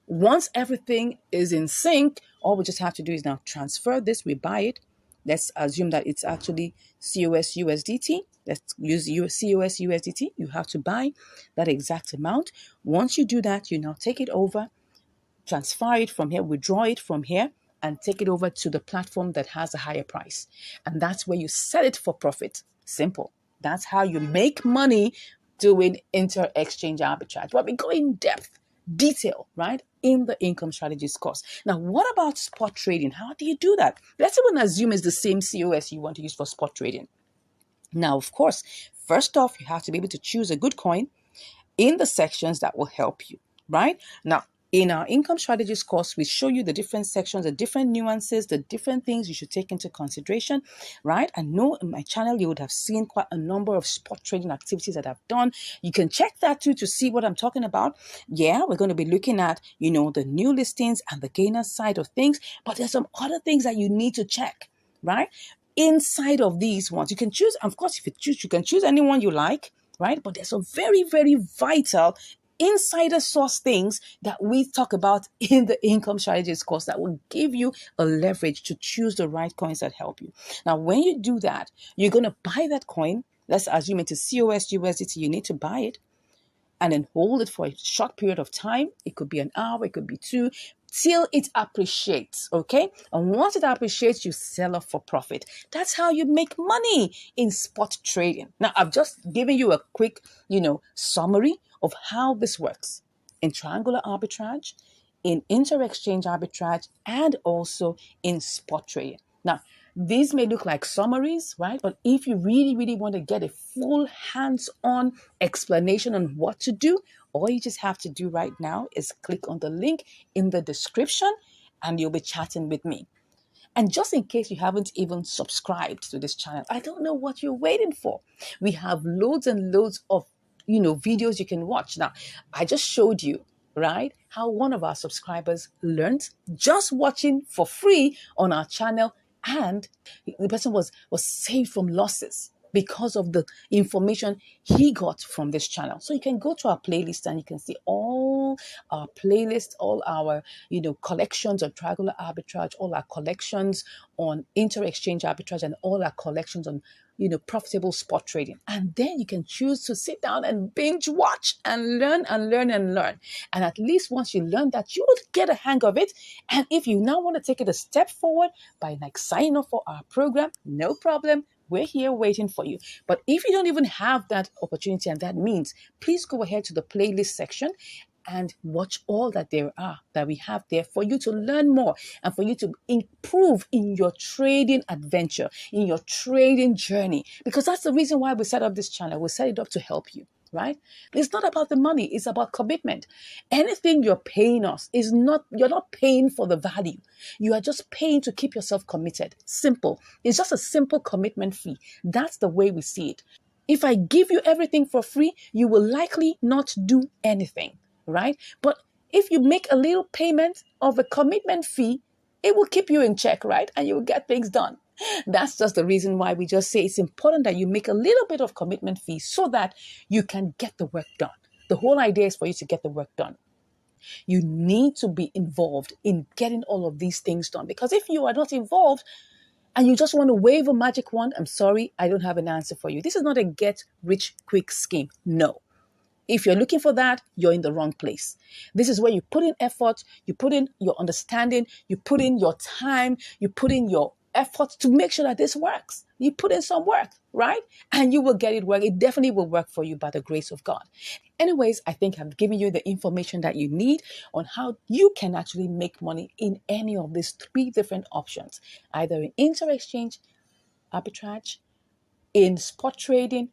once everything is in sync, all we just have to do is now transfer this, we buy it. Let's assume that it's actually COS USDT. Let's use COS USDT. You have to buy that exact amount. Once you do that, you now take it over, transfer it from here, withdraw it from here, and take it over to the platform that has a higher price. And that's where you sell it for profit. Simple. That's how you make money doing inter-exchange arbitrage. But we go in depth, detail, right, in the income strategies course. Now, what about spot trading? How do you do that? Let's even assume it's the same COS you want to use for spot trading. Now, of course, first off, you have to be able to choose a good coin in the sections that will help you, right? Now, In our income strategies course, we show you the different sections, the different nuances, the different things you should take into consideration, right? I know in my channel, you would have seen quite a number of spot trading activities that I've done. You can check that too to see what I'm talking about. Yeah, we're going to be looking at, the new listings and the gainer side of things, but there's some other things that you need to check, right? Inside of these ones, you can choose, of course, if you choose, you can choose anyone you like, right? But there's some very, very vital insider source things that we talk about in the income strategies course that will give you a leverage to choose the right coins that help you. Now, when you do that, you're going to buy that coin. Let's assume it's a COS USDT. You need to buy it and then hold it for a short period of time. It could be an hour, it could be two, till it appreciates, okay? And once it appreciates, you sell off for profit. That's how you make money in spot trading. Now, I've just given you a quick, summary of how this works in triangular arbitrage, in inter-exchange arbitrage, and also in spot trading. Now, these may look like summaries, right? But if you really, really want to get a full hands-on explanation on what to do, all you just have to do right now is click on the link in the description and you'll be chatting with me. And just in case you haven't even subscribed to this channel, I don't know what you're waiting for. We have loads and loads of, videos you can watch. Now, I just showed you, right, how one of our subscribers learned just watching for free on our channel, and the person was saved from losses because of the information he got from this channel. So you can go to our playlist and you can see all our playlists, all our, collections on triangular arbitrage, all our collections on inter-exchange arbitrage, and all our collections on, profitable spot trading. And then you can choose to sit down and binge watch and learn and learn and learn. And at least once you learn that, you would get a hang of it. And if you now want to take it a step forward by signing up for our program, no problem. We're here waiting for you. But if you don't even have that opportunity and that means, please go ahead to the playlist section and watch all that we have there for you to learn more and for you to improve in your trading adventure, in your trading journey. Because that's the reason why we set up this channel. We set it up to help you, right? It's not about the money. It's about commitment. Anything you're paying us you're not paying for the value. You are just paying to keep yourself committed. Simple. It's just a simple commitment fee. That's the way we see it. If I give you everything for free, you will likely not do anything, right? But if you make a little payment of a commitment fee, it will keep you in check, right? And you will get things done. That's just the reason why we just say it's important that you make a little bit of commitment fee so that you can get the work done. The whole idea is for you to get the work done. You need to be involved in getting all of these things done, because if you are not involved and you just want to wave a magic wand, I'm sorry, I don't have an answer for you. This is not a get rich quick scheme. No. If you're looking for that, you're in the wrong place. This is where you put in effort, you put in your understanding, you put in your time, you put in your effort to make sure that this works. You put in some work, right? And you will get it work. It definitely will work for you by the grace of God. Anyways, I think I've given you the information that you need on how you can actually make money in any of these three different options, either in inter-exchange, arbitrage, in spot trading,